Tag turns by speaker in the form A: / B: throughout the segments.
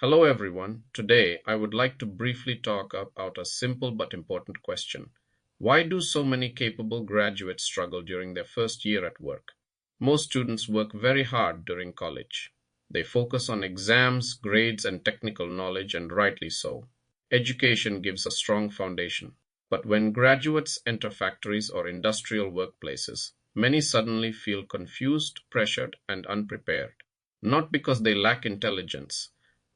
A: Hello everyone. Today I would like to briefly talk about a simple but important question. Why do so many capable graduates struggle during their first year at work? Most students work very hard during college. They focus on exams, grades, and technical knowledge, and rightly so. Education gives a strong foundation. But when graduates enter factories or industrial workplaces, many suddenly feel confused, pressured, and unprepared. Not because they lack intelligence,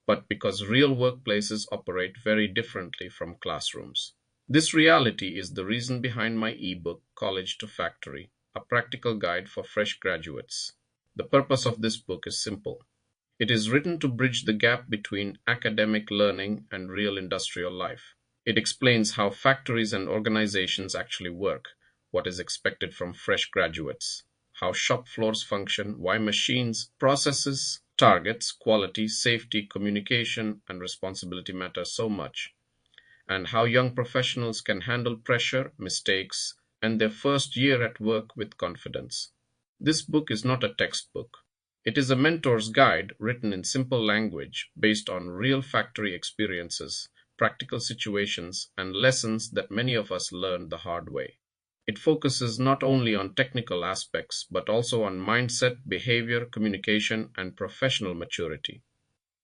A: but because real workplaces operate very differently from classrooms. This reality is the reason behind my ebook, College to Factory, a practical guide for fresh graduates. The purpose of this book is simple. It is written to bridge the gap between academic learning and real industrial life. It explains how factories and organizations actually work, what is expected from fresh graduates, how shop floors function, why machines, processes, targets, quality, safety, communication, and responsibility matter so much, and how young professionals can handle pressure, mistakes, and their first year at work with confidence. This book is not a textbook. It is a mentor's guide written in simple language based on real factory experiences, practical situations, and lessons that many of us learned the hard way. It focuses not only on technical aspects but also on mindset, behavior, communication, and professional maturity.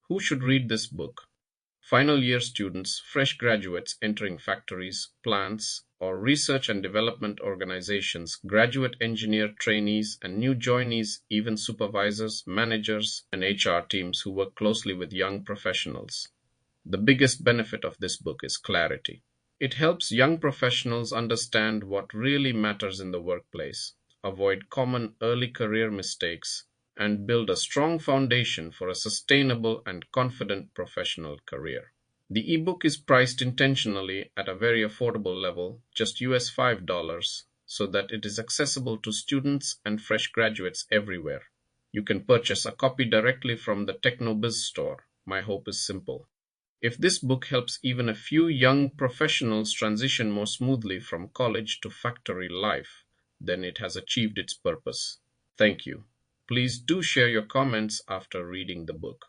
A: Who should read this book? Final year students, fresh graduates entering factories, plants, or research and development organizations, graduate engineer trainees, and new joinees, even supervisors, managers, and HR teams who work closely with young professionals. The biggest benefit of this book is clarity. It helps young professionals understand what really matters in the workplace, avoid common early career mistakes, and build a strong foundation for a sustainable and confident professional career. The ebook is priced intentionally at a very affordable level, just $5, so that it is accessible to students and fresh graduates everywhere. You can purchase a copy directly from the TechnoBiz store. My hope is simple. If this book helps even a few young professionals transition more smoothly from college to factory life, then it has achieved its purpose. Thank you. Please do share your comments after reading the book.